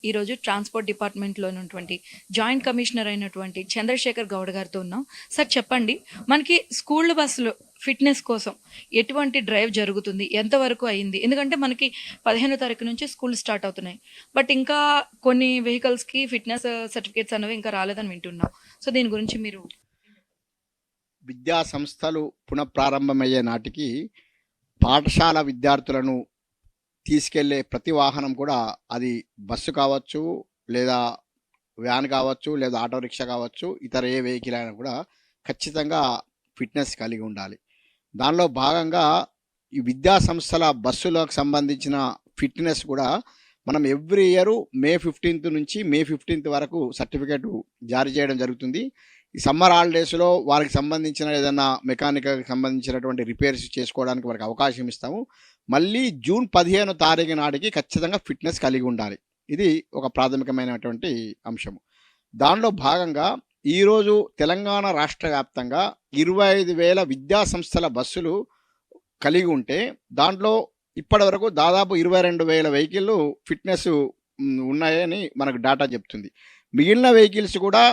ఈరోజు ట్రాన్స్పోర్ట్ డిపార్ట్మెంట్లో ఉన్నటువంటి జాయింట్ కమిషనర్ అయినటువంటి చంద్రశేఖర్ గౌడ్ గారితో ఉన్నాం. సార్ చెప్పండి, మనకి స్కూల్ బస్సులు ఫిట్నెస్ కోసం ఎటువంటి డ్రైవ్ జరుగుతుంది, ఎంతవరకు అయింది? ఎందుకంటే మనకి 15వ తారీఖు నుంచి స్కూల్ స్టార్ట్ అవుతున్నాయి, బట్ ఇంకా కొన్ని వెహికల్స్కి ఫిట్నెస్ సర్టిఫికేట్స్ అనేవి ఇంకా రాలేదని వింటున్నాం. సో దీని గురించి మీరు విద్యా సంస్థలు పునఃప్రారంభమయ్యే నాటికి పాఠశాల విద్యార్థులను తీసుకెళ్లే ప్రతి వాహనం కూడా, అది బస్సు కావచ్చు, లేదా వ్యాన్ కావచ్చు, లేదా ఆటో రిక్షా కావచ్చు, ఇతర ఏ వెహికల్ అయినా కూడా ఖచ్చితంగా ఫిట్నెస్ కలిగి ఉండాలి. దానిలో భాగంగా ఈ విద్యా సంస్థల బస్సులకు సంబంధించిన ఫిట్నెస్ కూడా మనం ఎవ్రీ ఇయర్ మే 15th నుంచి మే 15th వరకు సర్టిఫికేట్ జారీ చేయడం జరుగుతుంది. ఈ సమ్మర్ హాలిడేస్లో వారికి సంబంధించిన ఏదైనా మెకానికల్కి సంబంధించినటువంటి రిపేర్స్ చేసుకోవడానికి వారికి అవకాశం ఇస్తాము. మళ్ళీ జూన్ 15వ తారీఖు నాటికి ఖచ్చితంగా ఫిట్నెస్ కలిగి ఉండాలి. ఇది ఒక ప్రాథమికమైనటువంటి అంశము. దానిలో భాగంగా ఈరోజు తెలంగాణ రాష్ట్ర వ్యాప్తంగా 25,000 విద్యా సంస్థల బస్సులు కలిగి ఉంటే, దాంట్లో ఇప్పటి వరకు దాదాపు 22,000 వెహికల్ ఫిట్నెస్ ఉన్నాయని మనకు డేటా చెప్తుంది. మిగిలిన వెహికల్స్ కూడా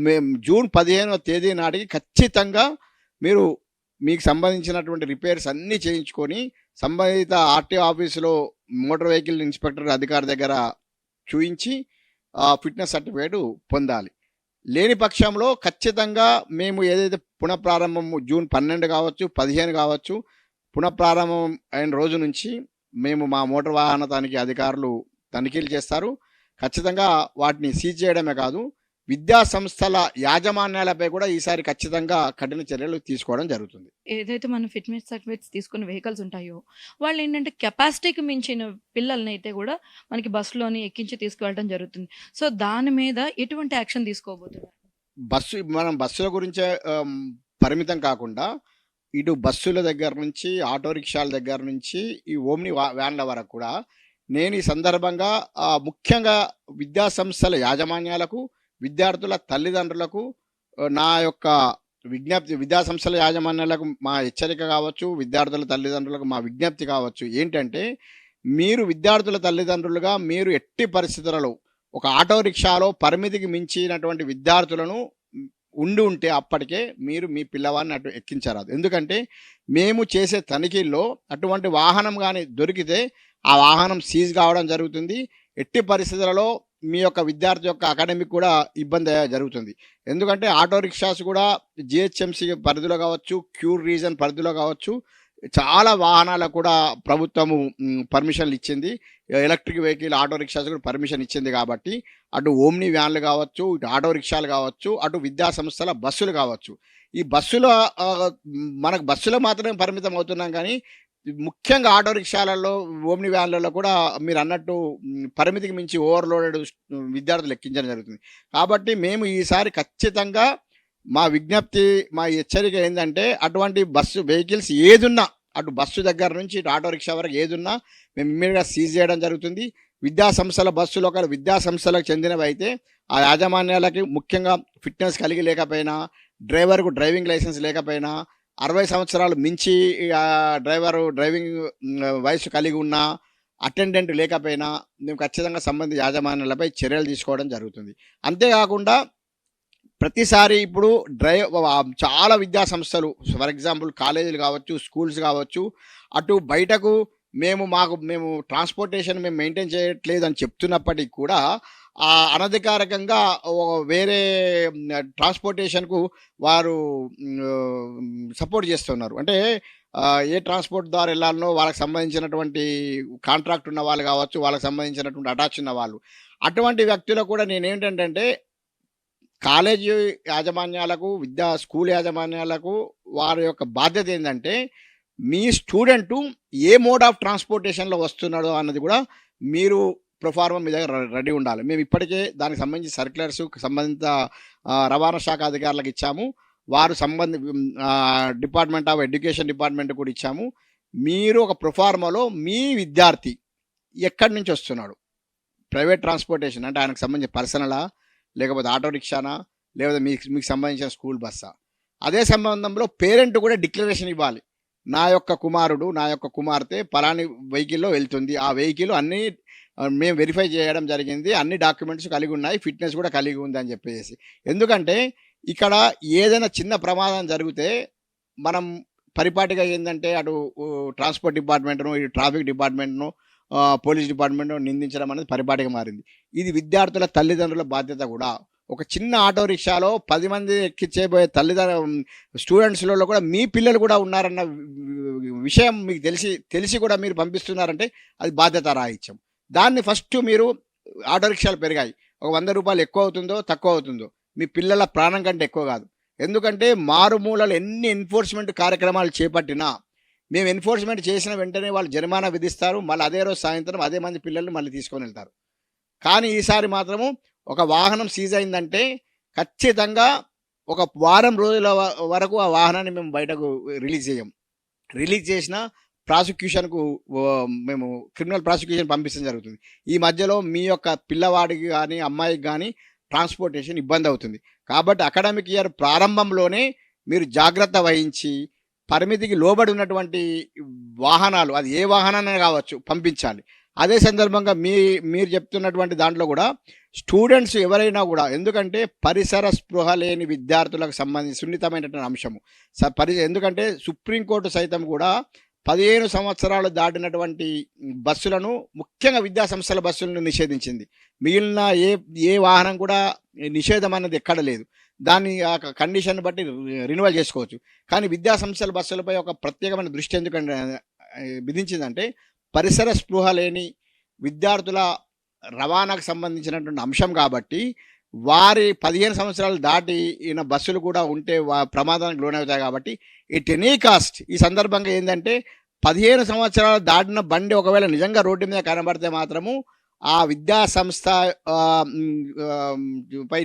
మేము జూన్ 15వ తేదీ నాటికి ఖచ్చితంగా మీరు మీకు సంబంధించినటువంటి రిపేర్స్ అన్నీ చేయించుకొని సంబంధిత ఆర్టీఓ ఆఫీసులో మోటార్ వెహికల్ ఇన్స్పెక్టర్ అధికారి దగ్గర చూయించి ఫిట్నెస్ సర్టిఫికేట్ పొందాలి. లేని పక్షంలో ఖచ్చితంగా మేము ఏదైతే పునఃప్రారంభం జూన్ 12 కావచ్చు, 15 కావచ్చు, పునఃప్రారంభం అయిన రోజు నుంచి మేము మా మోటార్ వాహన తనిఖీ అధికారులు తనిఖీలు చేస్తారు. ఖచ్చితంగా వాటిని సీజ్ చేయడమే కాదు, విద్యా సంస్థల యాజమాన్యాలపై కూడా ఈసారి ఖచ్చితంగా కఠిన చర్యలు తీసుకోవడం జరుగుతుంది. ఏదైతే మన ఫిట్నెస్ సర్టిఫికేట్స్ తీసుకున్న వెహికల్స్ ఉంటాయో, వాళ్ళు ఏంటంటే కెపాసిటీకి మించిన పిల్లల్ని అయితే కూడా మనకి బస్సులోని ఎక్కించి తీసుకువెళ్ళడం జరుగుతుంది. సో దాని మీద ఎటువంటి యాక్షన్ తీసుకోబోతున్నారు? మనం బస్సుల గురించే పరిమితం కాకుండా, ఇటు బస్సుల దగ్గర నుంచి ఆటో రిక్షాల దగ్గర నుంచి ఈ ఓమ్ని వ్యాన్ల వరకు కూడా నేను ఈ సందర్భంగా ముఖ్యంగా విద్యా సంస్థల యాజమాన్యాలకు, విద్యార్థుల తల్లిదండ్రులకు నా యొక్క విజ్ఞప్తి, విద్యా సంస్థల యాజమాన్యాలకు మా హెచ్చరిక కావచ్చు, విద్యార్థుల తల్లిదండ్రులకు మా విజ్ఞప్తి కావచ్చు ఏంటంటే, మీరు విద్యార్థుల తల్లిదండ్రులుగా మీరు ఎట్టి పరిస్థితులలో ఒక ఆటో రిక్షాలో పరిమితికి మించినటువంటి విద్యార్థులను ఉంటే అప్పటికే మీరు మీ పిల్లవాడిని అటు ఎక్కించరాదు. ఎందుకంటే మేము చేసే తనిఖీల్లో అటువంటి వాహనం కానీ దొరికితే ఆ వాహనం సీజ్ కావడం జరుగుతుంది. ఎట్టి పరిస్థితులలో మీ యొక్క విద్యార్థి యొక్క అకాడమిక్ కూడా ఇబ్బంది జరుగుతుంది. ఎందుకంటే ఆటో రిక్షాస్ కూడా జిహెచ్ఎంసీ పరిధిలో కావచ్చు, క్యూర్ రీజన్ పరిధిలో కావచ్చు, చాలా వాహనాలకు కూడా ప్రభుత్వము పర్మిషన్లు ఇచ్చింది. ఎలక్ట్రిక్ వెహికల్ ఆటో రిక్షాస్ కూడా పర్మిషన్ ఇచ్చింది. కాబట్టి అటు ఓమ్ని వ్యాన్లు కావచ్చు, ఇటు ఆటో రిక్షాలు కావచ్చు, అటు విద్యా సంస్థల బస్సులు కావచ్చు, ఈ బస్సులో మనకు బస్సులో మాత్రమే పరిమితం అవుతున్నాం. కానీ ముఖ్యంగా ఆటో రిక్షాలలో, ఓమ్ని వ్యాన్లలో కూడా మీరు అన్నట్టు పరిమితికి మించి ఓవర్లోడెడ్ విద్యార్థులు ఎక్కించడం జరుగుతుంది. కాబట్టి మేము ఈసారి ఖచ్చితంగా మా విజ్ఞప్తి, మా హెచ్చరిక ఏంటంటే, అటువంటి బస్సు వెహికల్స్ ఏదున్నా, అటు బస్సు దగ్గర నుంచి ఇటు ఆటో రిక్షా వరకు ఏదున్నా మేము ఇమ్మీడియట్గా సీజ్ చేయడం జరుగుతుంది. విద్యా సంస్థల బస్సులు ఒకవేళ విద్యా సంస్థలకు చెందినవి అయితే ఆ యాజమాన్యాలకి ముఖ్యంగా ఫిట్నెస్ కలిగి లేకపోయినా, డ్రైవర్కు డ్రైవింగ్ లైసెన్స్ లేకపోయినా, 60 సంవత్సరాలు మించి డ్రైవింగ్ వయసు కలిగి ఉన్న అటెండెంట్ లేకపోయినా మేము ఖచ్చితంగా సంబంధిత యాజమాన్యాలపై చర్యలు తీసుకోవడం జరుగుతుంది. అంతేకాకుండా ప్రతిసారి ఇప్పుడు చాలా విద్యా సంస్థలు, ఫర్ ఎగ్జాంపుల్ కాలేజీలు కావచ్చు, స్కూల్స్ కావచ్చు, అటు బయటకు మేము ట్రాన్స్పోర్టేషన్ మేము మెయింటైన్ చేయట్లేదు అని చెప్తున్నప్పటికీ కూడా అనధికారికంగా వేరే ట్రాన్స్పోర్టేషన్కు వారు సపోర్ట్ చేస్తున్నారు. అంటే ఏ ట్రాన్స్పోర్ట్ ద్వారా వెళ్ళాలనో వాళ్ళకి సంబంధించినటువంటి కాంట్రాక్ట్ ఉన్న వాళ్ళు కావచ్చు, వాళ్ళకి సంబంధించినటువంటి అటాచ్ ఉన్న వాళ్ళు, అటువంటి వ్యక్తులకు కూడా నేనేంటంటే, కాలేజీ యాజమాన్యాలకు, స్కూల్ యాజమాన్యాలకు వారి యొక్క బాధ్యత ఏంటంటే, మీ స్టూడెంటు ఏ మోడ్ ఆఫ్ ట్రాన్స్పోర్టేషన్లో వస్తున్నాడో అన్నది కూడా మీరు ప్రొఫార్మా మీ దగ్గర రెడీ ఉండాలి. మేము ఇప్పటికే దానికి సంబంధించి సర్క్యులర్స్ సంబంధిత రవాణా శాఖ అధికారులకు ఇచ్చాము. వారు డిపార్ట్మెంట్ ఆఫ్ ఎడ్యుకేషన్ డిపార్ట్మెంట్ కూడా ఇచ్చాము. మీరు ఒక ప్రొఫార్మాలో మీ విద్యార్థి ఎక్కడి నుంచి వస్తున్నాడు, ప్రైవేట్ ట్రాన్స్పోర్టేషన్ అంటే ఆయనకు సంబంధించిన పర్సనలా, లేకపోతే ఆటో రిక్షానా, లేకపోతే మీకు సంబంధించిన స్కూల్ బస్సా, అదే సంబంధంలో పేరెంట్ కూడా డిక్లరేషన్ ఇవ్వాలి. నా యొక్క కుమారుడు, నా యొక్క కుమార్తె పలాని వెహికల్లో వెళ్తుంది, ఆ వెహికల్ అన్ని మేము వెరిఫై చేయడం జరిగింది. అన్ని డాక్యుమెంట్స్ కలిగి ఉన్నాయి. ఫిట్‌నెస్ కూడా కలిగి ఉంది అని చెప్పేసేసి. ఎందుకంటే ఇక్కడ ఏదైనా చిన్న ప్రమాదం జరిగితే మనం పరిపాటిగా ఏందంటే అటు ట్రాన్స్‌పోర్ట్ డిపార్ట్‌మెంట్‌ను, ఇటు ట్రాఫిక్ డిపార్ట్‌మెంట్‌ను, పోలీస్ డిపార్ట్‌మెంట్‌ను నిందించడం అనేది పరిపాటిగా మారింది. ఇది విద్యార్థుల తల్లిదండ్రుల బాధ్యత కూడా. ఒక చిన్న ఆటో రిక్షాలో 10 మంది ఎక్కించేబోయే స్టూడెంట్స్‌లలో కూడా మీ పిల్లలు కూడా ఉన్నారన్న విషయం మీకు తెలిసి కూడా మీరు పంపిస్తున్నారంటే అది బాధ్యతారాహిత్యం. దాన్ని ఫస్ట్ మీరు ఆటో రిక్షాలు పెరిగాయి. ఒక రూ. 100 ఎక్కువ అవుతుందో, తక్కువ అవుతుందో మీ పిల్లల ప్రాణం కంటే ఎక్కువ కాదు. ఎందుకంటే మారుమూలలు ఎన్ని ఎన్ఫోర్స్‌మెంట్ కార్యక్రమాలు చేపట్టినా, మేము ఎన్ఫోర్స్‌మెంట్ చేసిన వెంటనే వాళ్ళు జరిమానా విధిస్తారు. మళ్ళీ అదే రోజు సాయంత్రం అదే మంది పిల్లల్ని మళ్ళీ తీసుకొనెళ్తారు. కానీ ఈసారి మాత్రము ఒక వాహనం సీజ్ అయిందంటే ఖచ్చితంగా ఒక వారం రోజుల వరకు ఆ వాహనాన్ని మేము బయటకు రిలీజ్ చేయం. రిలీజ్ చేసినా ప్రాసిక్యూషన్‌కు మేము క్రిమినల్ ప్రాసిక్యూషన్ పంపించడం జరుగుతుంది. ఈ మధ్యలో మీ యొక్క పిల్లవాడికి గానీ, అమ్మాయికి గానీ ట్రాన్స్‌పోర్టేషన్ ఇబ్బందవుతుంది. కాబట్టి అకాడమిక్ ఇయర్ ప్రారంభంలోనే మీరు జాగ్రత్త వహించి, పరిమితికి లోబడి ఉన్నటువంటి వాహనాలు అది ఏ వాహనాన్నైనా కావచ్చు పంపించాలి. అదే సందర్భంగా మీరు చెప్తున్నటువంటి దాంట్లో కూడా స్టూడెంట్స్ ఎవరైనా కూడా ఎందుకంటే పరిసర స్పృహ లేని విద్యార్థులకు సంబంధించి సున్నితమైనటువంటి అంశము. ఎందుకంటే సుప్రీంకోర్టు సైతం కూడా 15 సంవత్సరాలు దాటినటువంటి బస్సులను ముఖ్యంగా విద్యా సంస్థల బస్సులను నిషేధించింది. మిగిలిన ఏ వాహనం కూడా నిషేధం అనేది ఎక్కడ లేదు. దాన్ని ఆ కండిషన్ బట్టి రెన్యువల్ చేసుకోవచ్చు. కానీ విద్యా సంస్థల బస్సులపై ఒక ప్రత్యేకమైన దృష్టి ఎందుకంటే విధించిందంటే పరిసర స్పృహ లేని విద్యార్థుల రవాణాకు సంబంధించినటువంటి అంశం కాబట్టి వారి 15 సంవత్సరాలు దాటిన బస్సులు కూడా ఉంటే ప్రమాదానికి లోనవుతాయి కాబట్టి ఎట్ ఎనీ కాస్ట్ ఈ సందర్భంగా ఏంటంటే 15 సంవత్సరాలు దాటిన బండి ఒకవేళ నిజంగా రోడ్డు మీద కనబడితే మాత్రము ఆ విద్యా సంస్థ పై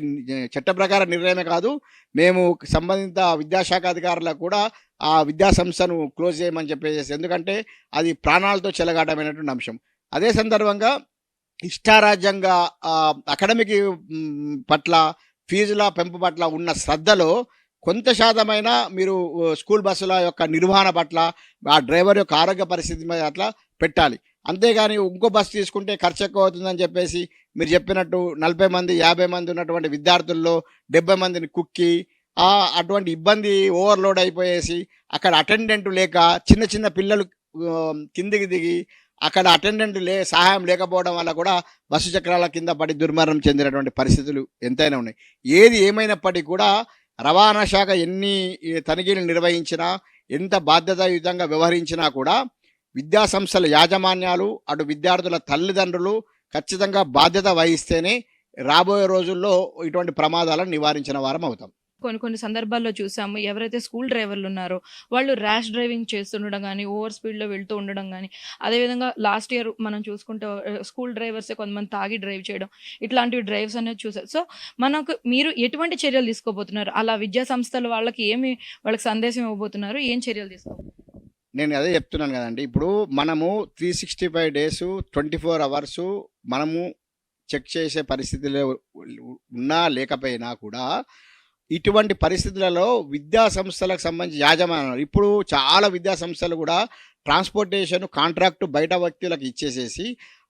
చట్ట ప్రకారం నిర్ణయమే కాదు, మేము సంబంధిత విద్యాశాఖ అధికారులకు కూడా ఆ విద్యా సంస్థను క్లోజ్ చేయమని చెప్పేసి, ఎందుకంటే అది ప్రాణాలతో చెలగాటమైనటువంటి అంశం. అదే సందర్భంగా ఇష్టారాజ్యంగా అకాడమిక్ పట్ల ఫీజుల పెంపు పట్ల ఉన్న శ్రద్ధలో కొంత శాతమైన మీరు స్కూల్ బస్సుల యొక్క నిర్వహణ పట్ల ఆ డ్రైవర్ యొక్క ఆరోగ్య పరిస్థితి మీద అట్లా పెట్టాలి. అంతేగాని ఇంకో బస్సు తీసుకుంటే ఖర్చు ఎక్కువ అవుతుందని చెప్పేసి మీరు చెప్పినట్టు 40 మంది 50 మంది ఉన్నటువంటి విద్యార్థుల్లో 70 మందిని కుక్కి అటువంటి ఇబ్బంది ఓవర్లోడ్ అయిపోయేసి అక్కడ అటెండెంట్ లేక చిన్న చిన్న పిల్లలు కిందికి దిగి అక్కడ అటెండెంట్ సహాయం లేకపోవడం వల్ల కూడా బస్సు చక్రాల కింద పడి దుర్మరణం చెందినటువంటి పరిస్థితులు ఎంతైనా ఉన్నాయి. ఏది ఏమైనప్పటికీ కూడా రవాణా శాఖ ఎన్ని తనిఖీలు నిర్వహించినా, ఎంత బాధ్యతాయుతంగా వ్యవహరించినా కూడా విద్యా సంస్థల యాజమాన్యాలు, అటు విద్యార్థుల తల్లిదండ్రులు ఖచ్చితంగా బాధ్యత వహిస్తేనే రాబోయే రోజుల్లో ఇటువంటి ప్రమాదాలను నివారించిన వారం అవుతాం. కొన్ని సందర్భాల్లో చూసాము, ఎవరైతే స్కూల్ డ్రైవర్లు ఉన్నారో వాళ్ళు ర్యాష్ డ్రైవింగ్ చేస్తుండడం కానీ, ఓవర్ స్పీడ్లో వెళ్తూ ఉండడం కానీ, అదేవిధంగా లాస్ట్ ఇయర్ మనం చూసుకుంటే స్కూల్ డ్రైవర్సే కొంతమంది తాగి డ్రైవ్ చేయడం, ఇట్లాంటివి డ్రైవ్స్ అనేది చూసారు. సో మీరు ఎటువంటి చర్యలు తీసుకోబోతున్నారు? అలా విద్యా సంస్థల వాళ్ళకి వాళ్ళకి సందేశం ఇవ్వబోతున్నారు? ఏం చర్యలు తీసుకోబోతున్నారు? నేను అదే చెప్తున్నాను కదండి. ఇప్పుడు మనము 365 డేస్ 24 అవర్స్ మనము చెక్ చేసే పరిస్థితిలో ఉన్నా లేకపోయినా కూడా ఇటువంటి పరిస్థితులలో విద్యా సంస్థలకు సంబంధించి యాజమాన్యాలు ఇప్పుడు చాలా విద్యా సంస్థలు కూడా ట్రాన్స్పోర్టేషన్ కాంట్రాక్టు బయట వ్యక్తులకు ఇచ్చేసేసి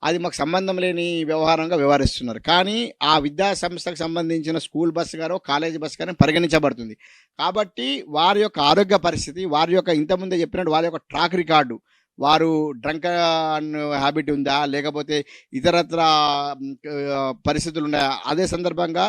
అది మాకు సంబంధం లేని వ్యవహారంగా వ్యవహరిస్తున్నారు. కానీ ఆ విద్యా సంస్థకు సంబంధించిన స్కూల్ బస్సు గానో కాలేజీ బస్సు గానో పరిగణించబడుతుంది. కాబట్టి వారి యొక్క ఆరోగ్య పరిస్థితి, వారి యొక్క ఇంతకుముందే చెప్పినట్టు వారి యొక్క ట్రాక్ రికార్డు, వారు డ్రంక్ హ్యాబిట్ ఉందా లేకపోతే ఇతరత్ర పరిస్థితులు ఉన్నాయా, అదే సందర్భంగా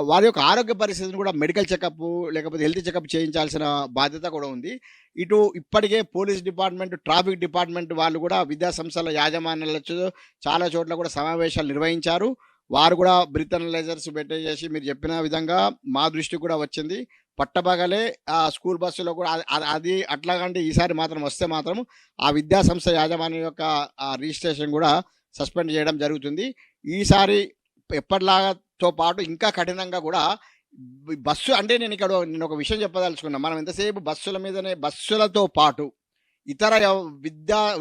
వారి యొక్క ఆరోగ్య పరిస్థితిని కూడా మెడికల్ చెకప్ లేకపోతే హెల్త్ చెకప్ చేయించాల్సిన బాధ్యత కూడా ఉంది. ఇటు ఇప్పటికే పోలీస్ డిపార్ట్మెంట్, ట్రాఫిక్ డిపార్ట్మెంట్ వాళ్ళు కూడా విద్యా సంస్థల యాజమాన్యాలతో చాలా చోట్ల కూడా సమావేశాలు నిర్వహించారు. వారు కూడా బ్రీత్ అనలైజర్స్ పెట్టేసి మీరు చెప్పిన విధంగా మా దృష్టికి కూడా వచ్చింది. పట్టపగలే ఆ స్కూల్ బస్సులో కూడా అది అట్లాగంటే ఈసారి మాత్రం వస్తే మాత్రం ఆ విద్యా సంస్థ యాజమాన్యం యొక్క రిజిస్ట్రేషన్ కూడా సస్పెండ్ చేయడం జరుగుతుంది. ఈసారి ఎప్పటిలాగాతో పాటు ఇంకా కఠినంగా కూడా బస్సు అంటే నేను ఒక విషయం చెప్పదలుచుకున్నా. మనం ఎంతసేపు బస్సుల మీదనే, బస్సులతో పాటు ఇతర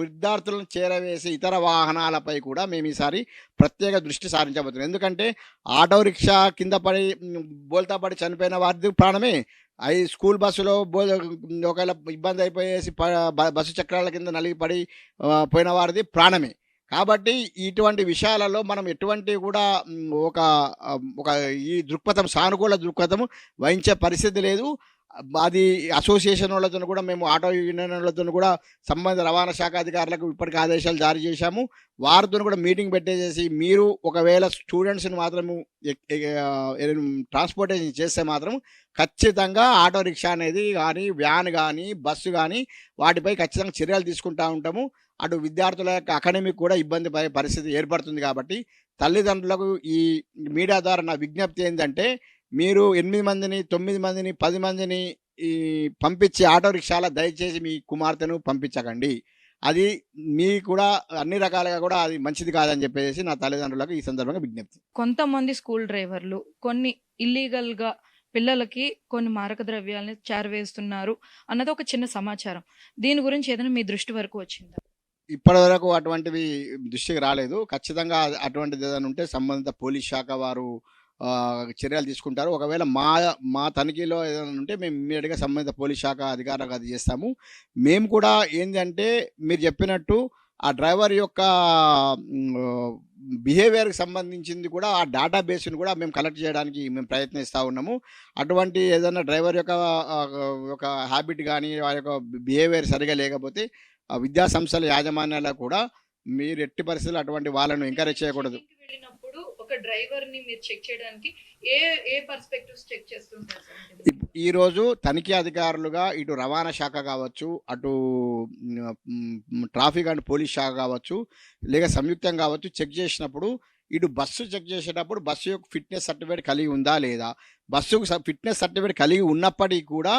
విద్యార్థులను చేరవేసే ఇతర వాహనాలపై కూడా మేము ఈసారి ప్రత్యేక దృష్టి సారించబోతున్నాం. ఎందుకంటే ఆటో రిక్షా కింద పడి బోల్తా పడి చనిపోయిన వారిది ప్రాణమే, స్కూల్ బస్సులో ఒకవేళ ఇబ్బంది అయిపోయేసి బస్సు చక్రాల కింద నలిగి పడి పోయిన వారిది ప్రాణమే. కాబట్టి ఇటువంటి విషయాలలో మనం ఎటువంటి కూడా ఒక ఈ దృక్పథం సానుకూల దృక్పథం వహించే పరిస్థితి లేదు. అది అసోసియేషన్ వాళ్ళతోని కూడా మేము ఆటో యూనియన్ వాళ్ళతోని కూడా సంబంధిత రవాణా శాఖ అధికారులకు ఇప్పటికే ఆదేశాలు జారీ చేశాము. వారితోని కూడా మీటింగ్ పెట్టేసేసి మీరు ఒకవేళ స్టూడెంట్స్‌ని మాత్రము ట్రాన్స్‌పోర్టేషన్ చేస్తే మాత్రం ఖచ్చితంగా ఆటో రిక్షా అనేది గానీ, వ్యాన్ గానీ, బస్సు గానీ వాటిపై ఖచ్చితంగా చర్యలు తీసుకుంటా ఉంటాము. అటు విద్యార్థుల యొక్క అకాడమిక్ కూడా ఇబ్బంది పడే పరిస్థితి ఏర్పడుతుంది కాబట్టి తల్లిదండ్రులకు ఈ మీడియా ద్వారా నా విజ్ఞప్తి ఏందంటే మీరు 8 మందిని, 9 మందిని, 10 మందిని ఈ పంపించి ఆటో రిక్షాలో దయచేసి మీ కుమార్తెను పంపించకండి. అది మీకు కూడా అన్ని రకాలుగా కూడా అది మంచిది కాదని చెప్పేసి నా తల్లిదండ్రులకు ఈ సందర్భంగా విజ్ఞప్తి. కొంతమంది స్కూల్ డ్రైవర్లు కొన్ని ఇల్లీగల్‌గా పిల్లలకి కొన్ని మారక ద్రవ్యాలని చేరవేస్తున్నారు అన్నది ఒక చిన్న సమాచారం. దీని గురించి ఏదైనా మీ దృష్టి వరకు వచ్చిందా? ఇప్పటివరకు అటువంటివి దృష్టికి రాలేదు. ఖచ్చితంగా అటువంటిది ఏదైనా ఉంటే సంబంధిత పోలీస్ శాఖ వారు చర్యలు తీసుకుంటారు. ఒకవేళ మా తనిఖీలో ఏదైనా ఉంటే మేము ఇమ్మీడియేట్‌గా సంబంధిత పోలీస్ శాఖ అధికారులకు అది చేస్తాము. మేము కూడా ఏందంటే మీరు చెప్పినట్టు ఆ డ్రైవర్ యొక్క బిహేవియర్‌కి సంబంధించింది కూడా ఆ డేటాబేస్‌ని కూడా మేము కలెక్ట్ చేయడానికి మేము ప్రయత్నిస్తా ఉన్నాము. అటువంటి ఏదైనా డ్రైవర్ యొక్క ఒక హాబిట్ గానీ, వారి యొక్క బిహేవియర్ సరిగ్గా లేకపోతే ఆ విద్యా సంస్థల యాజమాన్యాలకు కూడా మీరు ఎట్టి పరిస్థితుల్లో అటువంటి వాళ్ళను ఎంకరేజ్ చేయకూడదు. ఇంటికి వెళ్ళినప్పుడు ఒక డ్రైవర్‌ని మీరు చెక్ చేయడానికి ఏ ఏ పర్స్పెక్టివ్స్ చెక్ చేస్తుంటారు సార్? ఈరోజు తనిఖీ అధికారులుగా ఇటు రవాణా శాఖ కావచ్చు, అటు ట్రాఫిక్ అండ్ పోలీస్ శాఖ కావచ్చు, లేక సంయుక్తంగా కావచ్చు చెక్ చేసినప్పుడు ఇటు బస్సు చెక్ చేసేటప్పుడు బస్సు యొక్క ఫిట్‌నెస్ సర్టిఫికేట్ కలిగి ఉందా లేదా? బస్సుకు ఫిట్‌నెస్ సర్టిఫికేట్ కలిగి ఉన్నప్పటికీ కూడా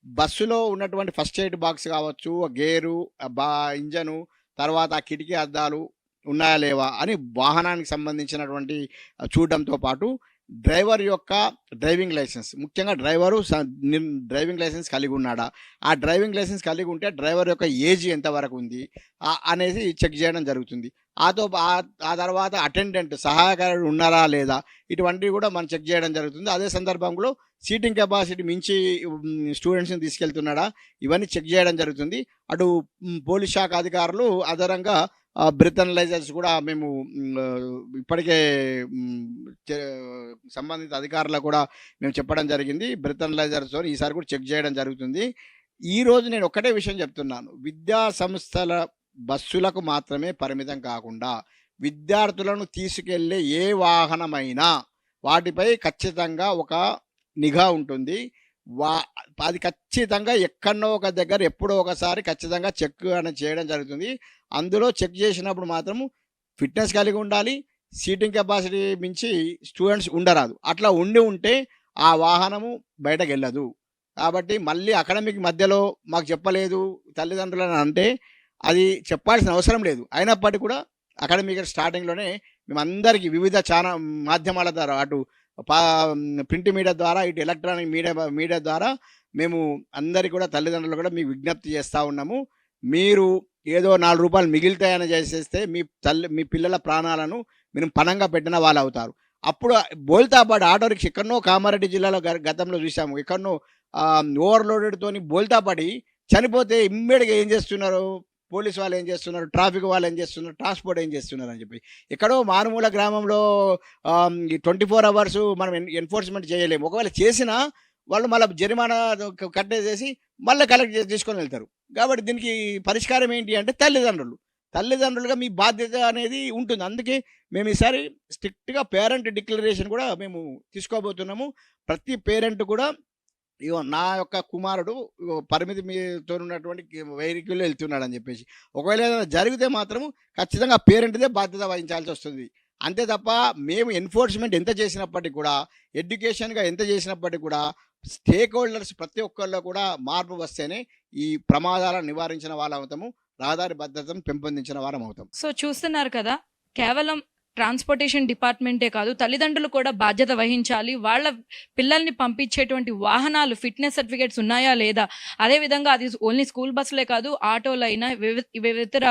బస్సులో ఉన్నటువంటి ఫస్ట్ ఎయిడ్ బాక్స్ కావచ్చు, గేరు, ఇంజను, తర్వాత ఆ కిటికీ అద్దాలు ఉన్నాయా లేవా అని వాహనానికి సంబంధించినటువంటి చూడడంతో పాటు డ్రైవర్ యొక్క డ్రైవింగ్ లైసెన్స్, ముఖ్యంగా డ్రైవింగ్ లైసెన్స్ కలిగి ఉన్నాడా? ఆ డ్రైవింగ్ లైసెన్స్ కలిగి ఉంటే డ్రైవర్ యొక్క ఏజ్ ఎంతవరకు ఉంది అనేది చెక్ చేయడం జరుగుతుంది. ఆ తర్వాత అటెండెంట్ సహాయకారుడు ఉన్నారా లేదా? ఇటువంటివి కూడా మనం చెక్ చేయడం జరుగుతుంది. అదే సందర్భంలో సీటింగ్ కెపాసిటీ మించి స్టూడెంట్స్‌ని తీసుకెళ్తున్నాడా? ఇవన్నీ చెక్ చేయడం జరుగుతుంది. అటు పోలీస్ శాఖ అధికారులు అదనంగా బ్రీథనలైజర్స్ కూడా మేము ఇప్పటికే సంబంధిత అధికారులకు కూడా మేము చెప్పడం జరిగింది. బ్రీథనలైజర్స్‌తో ఈసారి కూడా చెక్ చేయడం జరుగుతుంది. ఈరోజు నేను ఒక్కటే విషయం చెప్తున్నాను. విద్యా సంస్థల బస్సులకు మాత్రమే పరిమితం కాకుండా విద్యార్థులను తీసుకెళ్ళే ఏ వాహనమైనా వాటిపై ఖచ్చితంగా ఒక నిఘా ఉంటుంది. వా అది ఖచ్చితంగా ఎక్కడనో ఒక దగ్గర ఎప్పుడో ఒకసారి ఖచ్చితంగా చెక్ అనేది చేయడం జరుగుతుంది. అందులో చెక్ చేసినప్పుడు మాత్రము ఫిట్‌నెస్ కలిగి ఉండాలి. సీటింగ్ కెపాసిటీ మించి స్టూడెంట్స్ ఉండరాదు. అట్లా ఉంటే ఆ వాహనము బయటకెళ్ళదు. కాబట్టి మళ్ళీ అకాడమిక్ మధ్యలో మాకు చెప్పలేదు తల్లిదండ్రులని అంటే అది చెప్పాల్సిన అవసరం లేదు. అయినప్పటికీ కూడా అకాడమిక్ స్టార్టింగ్‌లోనే మేమందరికీ వివిధ మాధ్యమాల ద్వారా అటు ప్రింట్ మీడియా ద్వారా, ఇటు ఎలక్ట్రానిక్ మీడియా ద్వారా మేము అందరికీ కూడా తల్లిదండ్రులు కూడా మీకు విజ్ఞప్తి చేస్తా ఉన్నాము. మీరు ఏదో రూ. 4 మిగులుతాయని చేసేస్తే మీ పిల్లల ప్రాణాలను మీరు పణంగా పెట్టిన వాళ్ళవుతారు. అప్పుడు బోల్తాపడి ఆటో రిక్షా ఎక్కడనో కామారెడ్డి జిల్లాలో గతంలో చూసాము. ఎక్కడనో ఓవర్‌లోడెడ్‌తోని బోల్తాపడి చనిపోతే ఇమ్మీడియేట్‌గా ఏం చేస్తున్నారు? పోలీసు వాళ్ళు ఏం చేస్తున్నారు? ట్రాఫిక్ వాళ్ళు ఏం చేస్తున్నారు? ట్రాన్స్‌పోర్ట్ ఏం చేస్తున్నారు అని చెప్పి. ఎక్కడో మారుమూల గ్రామంలో ఈ 24 అవర్స్ మనం ఎన్ఫోర్స్‌మెంట్ చేయలేము. ఒకవేళ చేసినా వాళ్ళు మళ్ళా జరిమానా కట్టేసేసి మళ్ళా కలెక్ట్ తీసుకొని వెళ్తారు. కాబట్టి దీనికి పరిష్కారం ఏంటి అంటే తల్లిదండ్రులుగా మీ బాధ్యత అనేది ఉంటుంది. అందుకే మేము ఈసారి స్ట్రిక్ట్‌గా పేరెంట్ డిక్లరేషన్ కూడా మేము తీసుకోబోతున్నాము. ప్రతి పేరెంట్ కూడా ఇగో నా యొక్క కుమారుడు పరిమితి మీతో ఉన్నటువంటి వెహికల్‌లో వెళ్తున్నాడని చెప్పేసి. ఒకవేళ ఏదైనా జరిగితే మాత్రం ఖచ్చితంగా పేరెంట్‌దే బాధ్యత వహించాల్సి వస్తుంది. అంతే తప్ప మేము ఎన్ఫోర్స్‌మెంట్ ఎంత చేసినప్పటికి కూడా, ఎడ్యుకేషన్‌గా ఎంత చేసినప్పటికి కూడా స్టేక్ హోల్డర్స్ ప్రతి ఒక్కరిలో కూడా మార్పు వస్తేనే ఈ ప్రమాదాలను నివారించిన వాళ్ళమవుతాము. రహదారి భద్రతను పెంపొందించిన వారమవుతాం. సో చూస్తున్నారు కదా! కేవలం ట్రాన్స్‌పోర్టేషన్ డిపార్ట్‌మెంటే కాదు, తల్లిదండ్రులు కూడా బాధ్యత వహించాలి. వాళ్ళ పిల్లల్ని పంపించేటువంటి వాహనాలు ఫిట్‌నెస్ సర్టిఫికేట్స్ ఉన్నాయా లేదా? అదేవిధంగా అది ఓన్లీ స్కూల్ బస్సులే కాదు, ఆటోలైనా ఇతర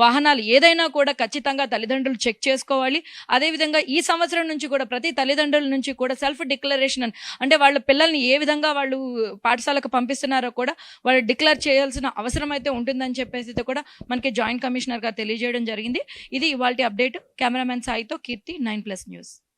వాహనాలు ఏదైనా కూడా ఖచ్చితంగా తల్లిదండ్రులు చెక్ చేసుకోవాలి. అదేవిధంగా ఈ సంవత్సరం నుంచి కూడా ప్రతి తల్లిదండ్రుల నుంచి కూడా సెల్ఫ్ డిక్లరేషన్ అంటే వాళ్ళ పిల్లల్ని ఏ విధంగా వాళ్ళు పాఠశాలకు పంపిస్తున్నారో కూడా వాళ్ళు డిక్లేర్ చేయాల్సిన అవసరం అయితే ఉంటుందని చెప్పేసి కూడా మనకి జాయింట్ కమిషనర్ గారు తెలియజేయడం జరిగింది. ఇది ఇవాల్టి అప్డేట్. కెమెరామెన్ సాయితో కీర్తి, 9+ న్యూస్.